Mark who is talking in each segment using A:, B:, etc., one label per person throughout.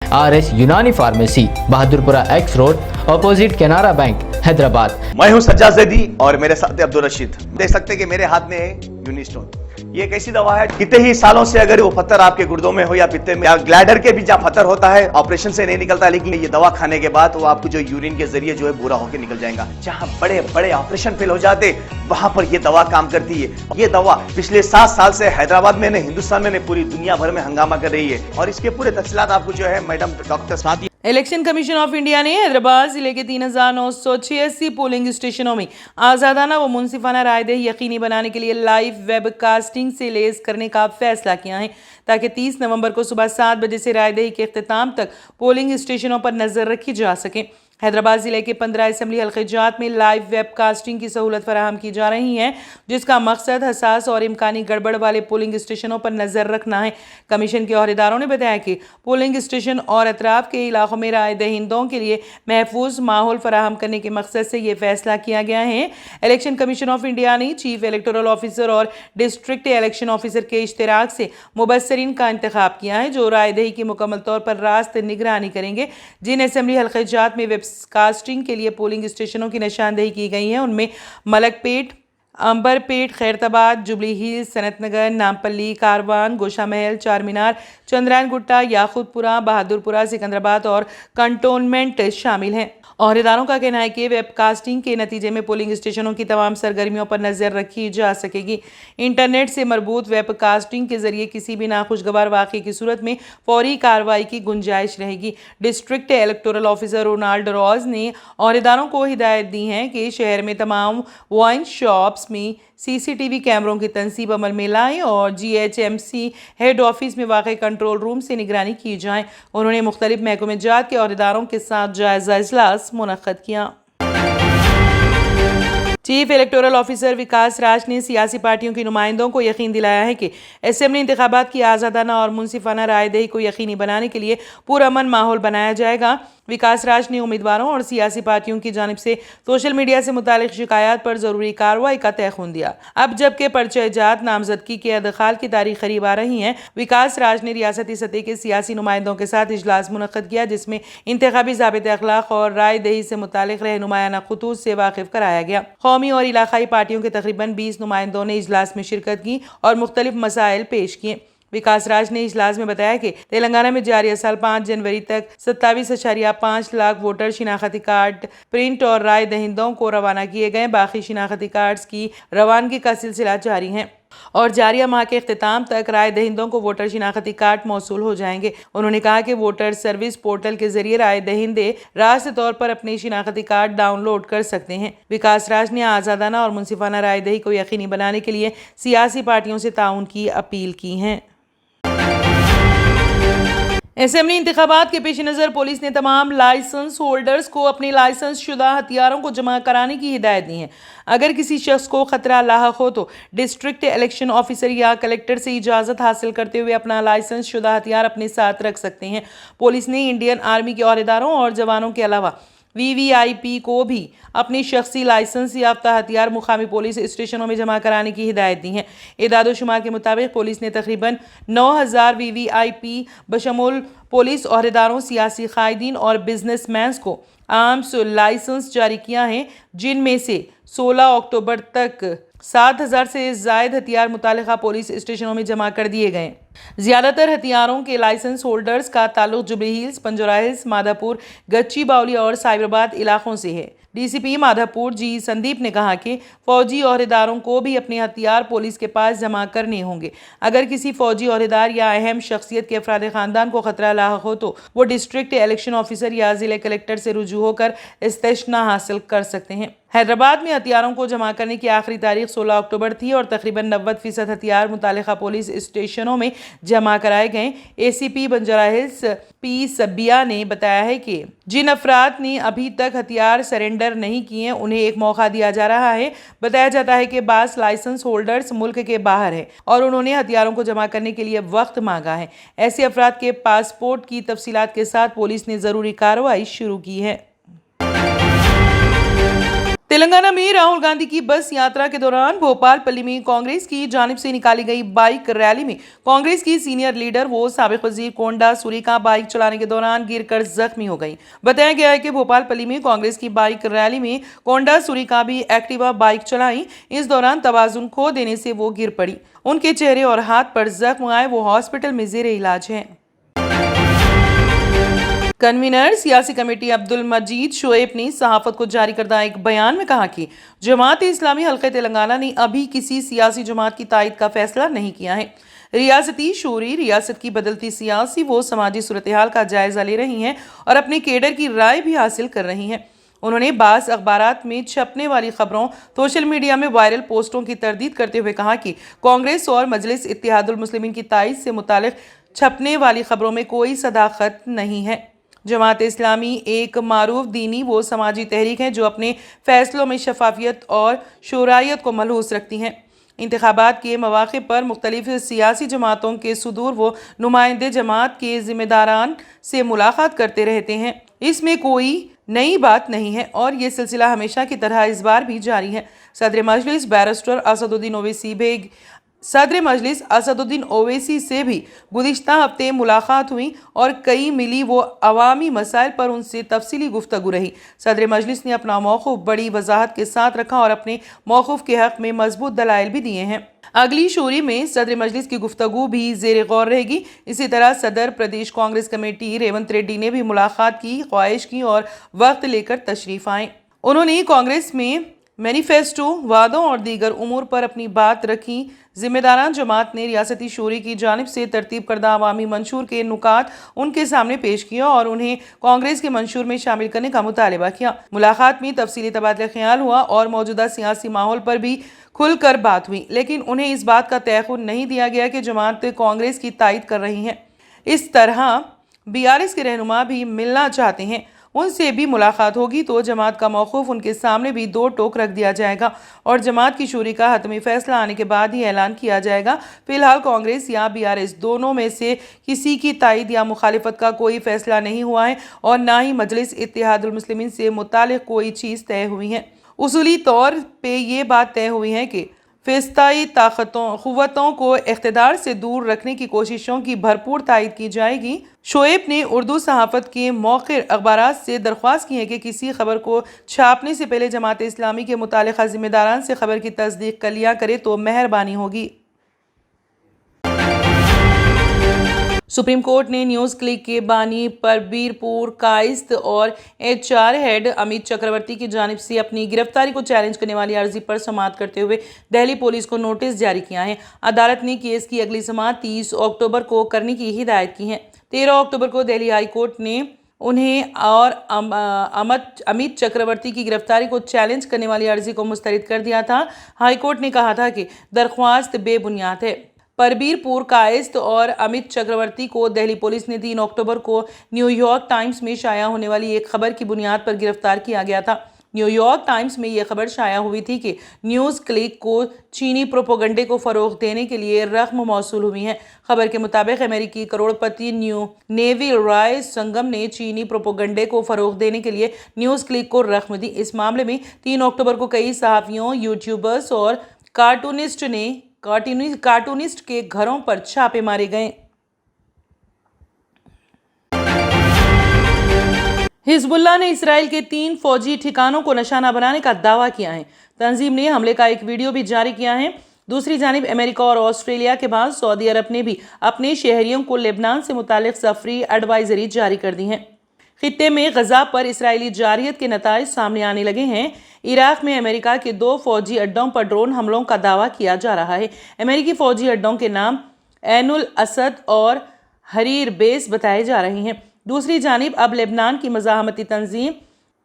A: RS यूनानी pharmacy, Bahadurpura x road, opposite Canara bank, Hyderabad.
B: मैं हूं सज्जाद ज़ैदी और मेरे साथ अब्दुल रशीद। देख सकते हैं कि मेरे हाथ में है यूनिस्टोन। ये एक ऐसी दवा है, कितने ही सालों से अगर वो पत्थर आपके गुर्दों में हो या पित्ते में या ग्लैडर के भी जहाँ पत्थर होता है, ऑपरेशन से नहीं निकलता, लेकिन ये दवा खाने के बाद वो आपको जो यूरिन के जरिए जो है पूरा होकर निकल जाएगा। जहाँ बड़े बड़े ऑपरेशन फेल हो जाते, वहां पर ये दवा काम करती है। ये दवा पिछले 7 साल से हैदराबाद में, हिंदुस्तान में, पूरी दुनिया भर में हंगामा कर रही है। और इसके पूरे तफसीलात आपको जो है मैडम डॉक्टर साथ।
C: इलेक्शन कमीशन ऑफ इंडिया ने हैदराबाद जिले के 3,986 पोलिंग स्टेशनों में आज़ादाना व मुनसिफाना रायदही यकीनी बनाने के लिए लाइव वेब कास्टिंग से लेस करने का फैसला किया है, ताकि 30 नवंबर को सुबह 7 बजे से रायदही के इख्तिताम तक पोलिंग स्टेशनों पर नजर रखी जा सके। हैदराबाद जिले के 15 असेंबली हल्के जात में लाइव वेब कास्टिंग की सहूलत फराहम की जा रही है, जिसका मकसद हसास और इम्कानी गड़बड़ वाले पोलिंग स्टेशनों पर नजर रखना है। कमीशन के अहदेदारों ने बताया कि पोलिंग स्टेशन और अतराफ के इलाकों में राय दहिंदों के लिए महफूज माहौल फराहम करने के मकसद से ये फैसला किया गया है। इलेक्शन कमीशन ऑफ इंडिया ने चीफ इलेक्टोरल ऑफिसर और डिस्ट्रिक्ट इलेक्शन ऑफिसर के इश्तराक से मुबस्सरीन का इंतखाब किया है, जो रायदही की मुकम्मल तौर पर रास्त निगरानी करेंगे। जिन असेंबली हल्के जात में वेब कास्टिंग के लिए पोलिंग स्टेशनों की निशानदेही की गई है, उनमें मलकपेट, अंबरपेट, खैरताबाद, जुबली हिल्स, सनत नगर, नामपल्ली, कारवान, गोशा महल, चार मीनार, चंद्रायन गुट्टा, याकूतपुरा, बहादुरपुरा, सिकंदराबाद और कंटोनमेंट शामिल हैं। अहदेदारों का कहना है कि वेबकास्टिंग के नतीजे में पोलिंग स्टेशनों की तमाम सरगर्मियों पर नजर रखी जा सकेगी। इंटरनेट से मरबूत वेबकास्टिंग के जरिए किसी भी नाखुशगवार वाक़े की सूरत में फौरी कार्रवाई की गुंजाइश रहेगी। District electoral officer Ronald Rose ने अहदेदारों को हिदायत दी है कि शहर में तमाम वाइन शॉप्स में CCTV कैमरों की तनसीब अमल में लाएं और GHMC हेड ऑफिस में वाक़ई कंट्रोल रूम से निगरानी की जाए। उन्होंने मुख्तलिफ महकमे जात के अहदेदारों के साथ जायजा इजलास मुनक्कद किया। चीफ इलेक्टोरल ऑफिसर विकास राज ने सियासी पार्टियों के नुमाइंदों को यकीन दिलाया है कि असेंबली इंतखाबात की आज़ादाना और मुनसिफाना रायदही को यकीनी बनाने के लिए पुरअमन माहौल बनाया जाएगा। विकास राज ने उम्मीदवारों और सियासी पार्टियों की जानिब से सोशल मीडिया से मुतालिक शिकायत पर ज़रूरी कार्रवाई का तयख़ुन दिया। अब जबकि पर्चे-ए-जात नामजदगी के अदखाल की तारीख करीब आ रही हैं, विकास राज ने रियासती सतह के सियासी नुमाइंदों के साथ इजलास मुनक्कद किया, जिसमें इंतखाबी ज़ाबिते अखलाक और रायदही से मुतालिक रहनुमायाना खतूत से वाकिफ कराया गया। कौमी और इलाकाई पार्टियों के तकरीबन 20 नुमाइंदों ने इजलास में शिरकत की और मुख्तलिफ मसाइल पेश किए। विकास राज ने इजलास में बताया कि तेलंगाना में जारी साल 5 जनवरी तक 27.5 लाख वोटर शिनाख्ती कार्ड प्रिंट और राय दहिंदों को रवाना किए गए। बाकी शिनाख्ती कार्ड्स की रवानगी का सिलसिला जारी है और जारिया माह के इख्तिताम तक राय दहिंदों को वोटर शिनाख्ती कार्ड मौसूल हो जाएंगे। उन्होंने कहा कि वोटर सर्विस पोर्टल के जरिए राय दहिंदे रास्ते तौर पर अपने शिनाख्ती कार्ड डाउनलोड कर सकते हैं। विकास राज ने आज़ादाना और मुनसिफाना रायदही को यकीनी बनाने के लिए सियासी पार्टियों से ताउन की अपील की है। असेंबली इंतखाबात के पेश नज़र पुलिस ने तमाम लाइसेंस होल्डर्स को अपने लाइसेंस शुदा हथियारों को जमा कराने की हिदायत दी है। अगर किसी शख्स को खतरा लाहक हो तो डिस्ट्रिक्ट इलेक्शन ऑफिसर या कलेक्टर से इजाज़त हासिल करते हुए अपना लाइसेंस शुदा हथियार अपने साथ रख सकते हैं। पुलिस ने इंडियन आर्मी के अहदेदारों और जवानों के अलावा VVIP को भी अपनी शख्सी लाइसेंस याफ्ता हथियार मुकामी पुलिस स्टेशनों में जमा कराने की हिदायत दी है। इदादो शुमार के मुताबिक पुलिस ने तकरीबन 9,000 VVIP बशमूल पुलिस अहदेदारों, सियासी कायदीन और बिजनेसमैन को आर्म्स लाइसेंस जारी किया है, जिनमें से 16 अक्टूबर तक 7,000 से जायद हथियार मुतालिका पुलिस स्टेशनों में जमा कर दिए गए। ज़्यादातर हथियारों के लाइसेंस होल्डर्स का ताल्लुक जुबली हिल्स, पंजोरा हिल्स, माधापुर, गच्ची बावली और साइबराबाद इलाकों से है। DCP माधापुर जी संदीप ने कहा कि फौजी अहदेदारों को भी अपने हथियार पुलिस के पास जमा करने होंगे। अगर किसी फौजी अहदेदार या अहम शख्सियत के अफराद खानदान को खतरा लाहक हो तो वो डिस्ट्रिक्ट इलेक्शन ऑफिसर या जिले कलेक्टर से रुजू होकर इस्तेशना हासिल कर सकते हैं। हैदराबाद में हथियारों को जमा करने की आखिरी तारीख 16 अक्टूबर थी और तकरीबन 90% हथियार मुतालिका पुलिस स्टेशनों में जमा कराए गए। ACP बंजारा हिल्स P सब्बिया ने बताया है कि जिन अफराद ने अभी तक हथियार सरेंडर नहीं किए उन्हें एक मौका दिया जा रहा है। बताया जाता है कि बास लाइसेंस होल्डर्स मुल्क के बाहर हैं और उन्होंने हथियारों को जमा करने के लिए वक्त मांगा है। ऐसे अफराद के पासपोर्ट की तफसीलात के साथ पुलिस ने ज़रूरी कार्रवाई शुरू की है। तेलंगाना में राहुल गांधी की बस यात्रा के दौरान भोपालपल्ली में कांग्रेस की जानिब से निकाली गई बाइक रैली में कांग्रेस की सीनियर लीडर वो साबिक वजीर कोंडा सुरीका बाइक चलाने के दौरान गिरकर जख्मी हो गई। बताया गया है कि भोपालपल्ली में कांग्रेस की बाइक रैली में कोंडा सुरीका भी एक्टिवा बाइक चलाई। इस दौरान तवाजुन खो देने से वो गिर पड़ी। उनके चेहरे और हाथ पर जख्म आए। वो हॉस्पिटल में जेर इलाज हैं। कन्वीनर सियासी कमेटी अब्दुल मजीद शोएब ने सहाफत को जारी करदा एक बयान में कहा कि जमात इस्लामी हल्के तेलंगाना ने अभी किसी सियासी जमात की तायद का फैसला नहीं किया है। रियासती शूरी रियासत की बदलती सियासी वो समाजी सूरत हाल का जायजा ले रही हैं और अपने केडर की राय भी हासिल कर रही हैं। उन्होंने बाज़ अखबारात में छपने वाली खबरों, सोशल मीडिया में वायरल पोस्टों की तरदीद करते हुए कहा कि कांग्रेस और मजलिस इत्तेहादुल मुस्लिमीन की तायद से मुतालिक छपने वाली खबरों में कोई सदाकत नहीं है। जमात इस्लामी एक मारूफ दीनी वो समाजी तहरीक है जो अपने फैसलों में शफाफियत और शोरायत को मलहूस रखती हैं। इंतखाबात के मौक़े पर मुख्तलिफ सियासी जमातों के सुदूर वो नुमाइंदे जमात के ज़िम्मेदारान से मुलाकात करते रहते हैं। इसमें कोई नई बात नहीं है और ये सिलसिला हमेशा की तरह इस बार भी जारी है। सदर मजलिस बैरिस्टर असदुद्दीन ओवैसी से भी गुज़िश्ता हफ्ते मुलाकात हुई और कई मिली वो अवामी मसाइल पर उनसे तफसीली गुफ्तगू रही। सदर मजलिस ने अपना मौक़िफ़ बड़ी वजाहत के साथ रखा और अपने मौक़िफ़ के हक़ में मजबूत दलाइल भी दिए हैं। अगली शूरी में सदर मजलिस की गुफ्तगू भी ज़ेर गौर रहेगी। इसी तरह सदर प्रदेश कांग्रेस कमेटी रेवंत रेड्डी ने भी मुलाकात की ख्वाहिश की और वक्त लेकर तशरीफ़ आए। उन्होंने कांग्रेस में मैनिफेस्टो, वादों और दीगर उमूर पर अपनी बात रखी। ज़िम्मेदारान जमात ने रियासती शूरी की जानिब से तरतीब करदा अवामी मंशूर के नुकात उनके सामने पेश किया और उन्हें कांग्रेस के मंशूर में शामिल करने का मुतालबा किया। मुलाकात में तफसीली तबादला ख्याल हुआ और मौजूदा सियासी माहौल पर भी खुलकर बात हुई, लेकिन उन्हें इस बात का तयक़ुन नहीं दिया गया कि जमात कांग्रेस की तायद कर रही है। इस तरह BRS के रहनुमा भी मिलना चाहते हैं, उनसे भी मुलाकात होगी तो जमात का मौक़िफ़ उनके सामने भी दो टोक रख दिया जाएगा और जमात की शूरी का हतमी फैसला आने के बाद ही ऐलान किया जाएगा। फिलहाल कांग्रेस या BRS दोनों में से किसी की तायद या मुखालिफत का कोई फैसला नहीं हुआ है और ना ही मजलिस इत्तेहादुल मुस्लिमीन से मुतालिक कोई चीज़ तय हुई है। उसूली तौर पे ये बात तय हुई है कि फ़िस्ताई क़ुव्वतों को इक़्तिदार से दूर रखने की कोशिशों की भरपूर तायद की जाएगी। शोएब ने उर्दू सहाफ़त के मौक़िर अखबारात से दरख्वास्त की है कि किसी खबर को छापने से पहले जमात इस्लामी के मुतालिका ज़िम्मेदारान से खबर की तस्दीक कर लिया करे तो मेहरबानी होगी। सुप्रीम कोर्ट ने न्यूज़ क्लिक के बानी परबीरपुर कायस्थ और HR हेड अमित चक्रवर्ती की जानिब से अपनी गिरफ्तारी को चैलेंज करने वाली अर्जी पर समाअत करते हुए दिल्ली पुलिस को नोटिस जारी किया है। अदालत ने केस की अगली समाअत 30 अक्टूबर को करने की हिदायत की है। 13 अक्टूबर को दिल्ली हाई कोर्ट ने उन्हें और अमित चक्रवर्ती की गिरफ्तारी को चैलेंज करने वाली अर्जी को मुस्तरद कर दिया था। हाई कोर्ट ने कहा था कि दरख्वास्त बेबुनियाद है। परबीरपुर कायस्थ और अमित चक्रवर्ती को दिल्ली पुलिस ने 3 अक्टूबर को न्यूयॉर्क टाइम्स में शाया होने वाली एक खबर की बुनियाद पर गिरफ्तार किया गया था। न्यूयॉर्क टाइम्स में यह खबर शाया हुई थी कि न्यूज़ क्लिक को चीनी प्रोपोगंडे को फ़रोग़ देने के लिए रकम मौसूल हुई है। खबर के मुताबिक अमेरिकी करोड़पति नेवी राय संगम ने चीनी प्रोपोगंडे को फ़रोग़ देने के लिए न्यूज़ क्लिक को रकम दी। इस मामले में 3 अक्टूबर को कई सहाफ़ियों, यूट्यूबर्स और कार्टूनिस्ट के घरों पर छापे मारे गए। हिजबुल्लाह ने इसराइल के 3 फौजी ठिकानों को निशाना बनाने का दावा किया है। तंजीम ने हमले का एक वीडियो भी जारी किया है। दूसरी जानिब अमेरिका और ऑस्ट्रेलिया के बाद सऊदी अरब ने भी अपने शहरियों को लेबनान से मुतालिक सफरी एडवाइजरी जारी कर दी है। खित्ते में गजा पर इसराइली जारियत के नताइज सामने आने लगे हैं। इराक में अमेरिका के 2 फौजी अड्डों पर ड्रोन हमलों का दावा किया जा रहा है। अमेरिकी फौजी अड्डों के नाम ऐनुल असद और हरीर बेस बताए जा रहे हैं। दूसरी जानिब अब लेबनान की मज़ाहमती तंजीम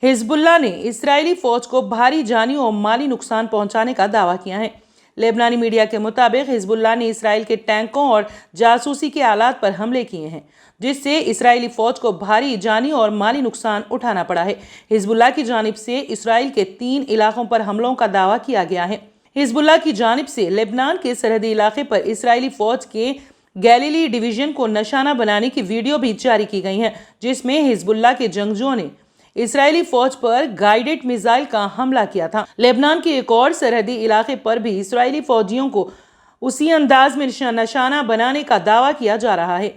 C: हिजबुल्लाह ने इसराइली फ़ौज को भारी जानी और माली नुकसान पहुंचाने का दावा किया है। लेबनानी मीडिया के मुताबिक हिजबुल्लाह ने इसराइल के टैंकों और जासूसी के आलात पर हमले किए हैं, जिससे इसराइली फ़ौज को भारी जानी और माली नुकसान उठाना पड़ा है। हिजबुल्लाह की जानिब से इसराइल के 3 इलाकों पर हमलों का दावा किया गया है। हिजबुल्लाह की जानिब से लेबनान के सरहदी इलाके पर इसराइली फ़ौज के गैलीली डिवीज़न को निशाना बनाने की वीडियो भी जारी की गई है, जिसमें हिजबुल्लाह के जंगजुओं ने इसराइली फौज पर गाइडेड मिसाइल का हमला किया था। लेबनान के एक और सरहदी इलाके पर भी इसराइली फौजियों को उसी अंदाज में निशाना बनाने का दावा किया जा रहा है।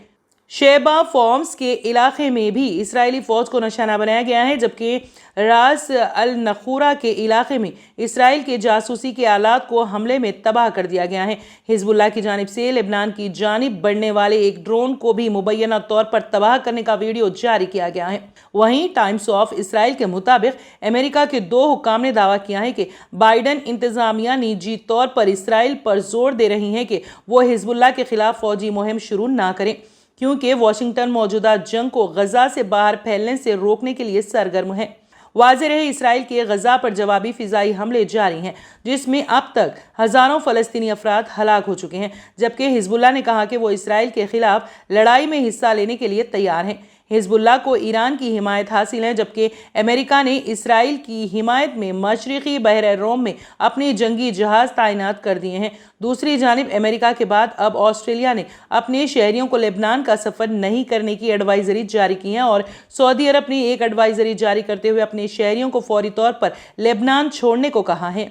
C: शेबा फॉर्म्स के इलाके में भी इसराइली फौज को निशाना बनाया गया है, जबकि रास अल नखूरा के इलाके में इसराइल के जासूसी के आलात को हमले में तबाह कर दिया गया है। हिजबुल्लाह की जानिब से लेबनान की जानिब बढ़ने वाले एक ड्रोन को भी मुबैना तौर पर तबाह करने का वीडियो जारी किया गया है। वहीं टाइम्स ऑफ इसराइल के मुताबिक अमेरिका के 2 हुक्काम ने दावा किया है कि बाइडन इंतजामिया निजी तौर पर इसराइल पर जोर दे रही है कि वो हिजबुल्लाह के खिलाफ फौजी मुहिम शुरू ना करें, क्योंकि वाशिंगटन मौजूदा जंग को गजा से बाहर फैलने से रोकने के लिए सरगर्म है। वाज़ेह रहे इसराइल के गजा पर जवाबी फिजाई हमले जारी हैं, जिसमें अब तक हज़ारों फ़लस्तीनी अफराद हलाक हो चुके हैं, जबकि हिजबुल्लाह ने कहा कि वो इसराइल के खिलाफ लड़ाई में हिस्सा लेने के लिए तैयार हैं। हिजबुल्लाह को ईरान की हिमायत हासिल है, जबकि अमेरिका ने इसराइल की हिमायत में मशरिकी बहर रोम में अपने जंगी जहाज़ तैनात कर दिए हैं। दूसरी जानिब अमेरिका के बाद अब ऑस्ट्रेलिया ने अपने शहरियों को लेबनान का सफ़र नहीं करने की एडवाइजरी जारी की है और सऊदी अरब ने एक एडवाइजरी जारी करते हुए अपने शहरियों को फौरी तौर पर लेबनान छोड़ने को कहा है।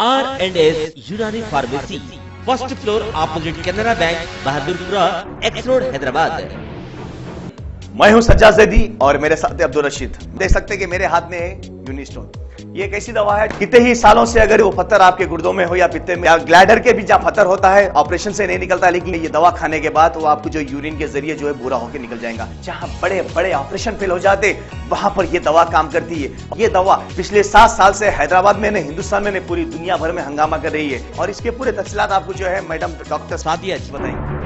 D: R&S यूनानी pharmacy, first floor opposite Canara bank, Bahadurpura, x road, Hyderabad.
B: मैं हूं सज्जाद ज़ैदी और मेरे साथ है अब्दुल रशीद। देख सकते हैं कि मेरे हाथ में है यूनिस्टोन। ये एक ऐसी दवा है, कितने ही सालों से अगर वो पत्थर आपके गुर्दों में हो या पित्ते में या ग्लैडर के भी जहाँ पत्थर होता है, ऑपरेशन से नहीं निकलता, लेकिन ये दवा खाने के बाद वो आपको जो यूरिन के जरिए जो है पूरा होकर निकल जाएगा। जहाँ बड़े बड़े ऑपरेशन फेल हो जाते वहां पर ये दवा काम करती है। ये दवा पिछले 7 साल से हैदराबाद में नहीं, हिंदुस्तान में नहीं, पूरी दुनिया भर में हंगामा कर रही है। और इसके पूरे तफसीलात आपको जो है मैडम डॉक्टर सादिया जी बताएंगे।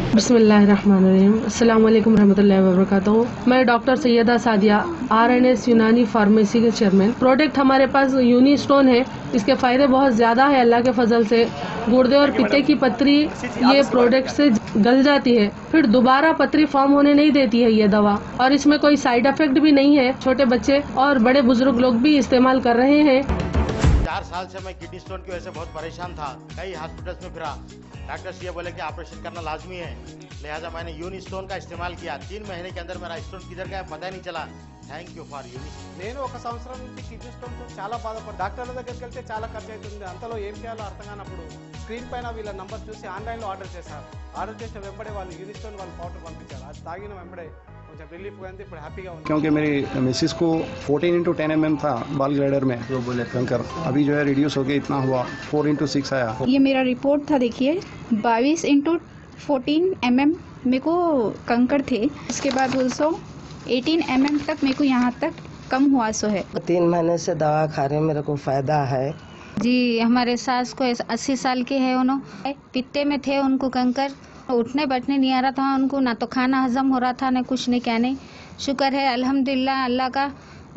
E: बिस्मिल्लाहिर्रहमानिर्रहीम, अस्सलाम वालेकुम रहमतुल्लाहि व बरकातहू। मैं डॉक्टर सैयदा सादिया, R&S यूनानी फार्मेसी के चेयरमैन। प्रोडक्ट हमारे पास यूनिस्टोन है। इसके फायदे बहुत ज़्यादा है अल्लाह के फजल से। गुर्दे और पित्ते की पथरी ये प्रोडक्ट से गल जाती है, फिर दोबारा पथरी फॉर्म होने नहीं देती है ये दवा। और इसमें कोई साइड इफेक्ट भी नहीं है। छोटे बच्चे और बड़े बुजुर्ग लोग भी इस्तेमाल कर रहे हैं।
F: 4 साल से मैं किडनी स्टोन की वजह से बहुत परेशान था। कई हॉस्पिटल्स में फिरा, डॉक्टर्स ये बोले कि ऑपरेशन करना लाजमी है, लिहाजा मैंने यूनि स्टोन का इस्तेमाल किया। 3 महीने के अंदर मेरा स्टोन किधर गया पता ही नहीं चला। థ్యాంక్ యూ ఫర్ యూని.
G: నేను 1 సంవత్సరం నుంచి కిడ్నీ స్టోన్తో చాలా బాధపడ్డా. డాక్టర్ల దగ్గరికి వెళ్తే చాలా ఖర్చు అవుతుంది. అంతలో ఏం చేయాలో అర్థం కానప్పుడు స్క్రీన్ పైన వీళ్ళ నంబర్ చూసి ఆన్లైన్లో ఆర్డర్ చేశారు. ఆర్డర్ చేసిన వెంబడే వాళ్ళు యూనిస్టోన్ వాళ్ళు పౌడర్ పంపించారు. అది తాగిన వెంబడే కొంచెం రిలీఫ్ గా ఉంది. ఇప్పుడు హ్యాపీగా ఉంది.
H: क्योंकि मेरी मिसिस को 14x10 mm था बाल ग्लाइडर में जो बोले कंकर, अभी जो है रिड्यूस हो गया, इतना हुआ 4x6 आया।
I: ये मेरा रिपोर्ट था, देखिए 22x14 mm मेरे को कंकर थे। उसके बाद 18 mm तक मेरे को यहाँ तक कम हुआ सो है।
J: 3 महीने से दवा खा रहे, मेरे को फायदा है
I: जी। हमारे सास को 80 साल के है, उन्होंने पित्ते में थे, उनको कंकर, उठने बैठने नहीं आ रहा था उनको, ना तो खाना हजम हो रहा था, ना कुछ नहीं, क्या नहीं। शुक्र है अल्हम्दुलिल्लाह, अल्लाह का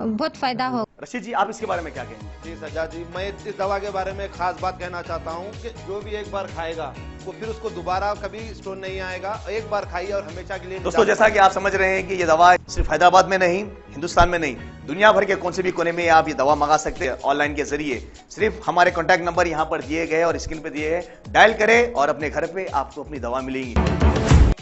I: बहुत फायदा हो।
B: रशीद जी, आप इसके बारे में क्या कहेंगे?
F: जी सज्जाद जी, मैं इस दवा के बारे में खास बात कहना चाहता हूँ कि जो भी एक बार खाएगा वो फिर उसको दोबारा कभी स्टोन नहीं आएगा। एक बार खाइए और हमेशा के लिए।
B: दोस्तों, जैसा कि आप समझ रहे हैं कि ये दवा सिर्फ हैदराबाद में नहीं, हिंदुस्तान में नहीं, दुनिया भर के कौन से भी कोने में आप ये दवा मंगा सकते हैं ऑनलाइन के जरिए। सिर्फ हमारे कॉन्टैक्ट नंबर यहाँ पर दिए गए और स्क्रीन पे दिए हैं, डायल करें और अपने घर पे आपको अपनी दवा मिलेगी।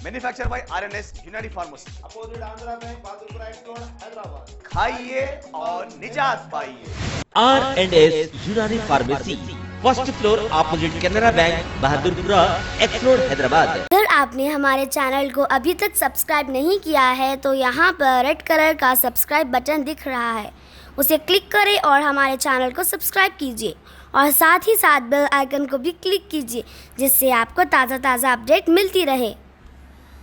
B: मैन्युफैक्चर बाय R&S यूनानी pharmacy,
F: opposite Andhra bank, Bahadurpura, x road, Hyderabad.
B: खाइए और निजात पाइए।
D: R&S यूनानी pharmacy, first floor opposite Canara bank, Bahadurpura, x road, Hyderabad.
K: अगर आपने हमारे चैनल को अभी तक सब्सक्राइब नहीं किया है तो यहाँ पर रेड कलर का सब्सक्राइब बटन दिख रहा है, उसे क्लिक करें और हमारे चैनल को सब्सक्राइब कीजिए और साथ ही साथ बेल आइकन को भी क्लिक कीजिए, जिससे आपको ताज़ा अपडेट मिलती रहे।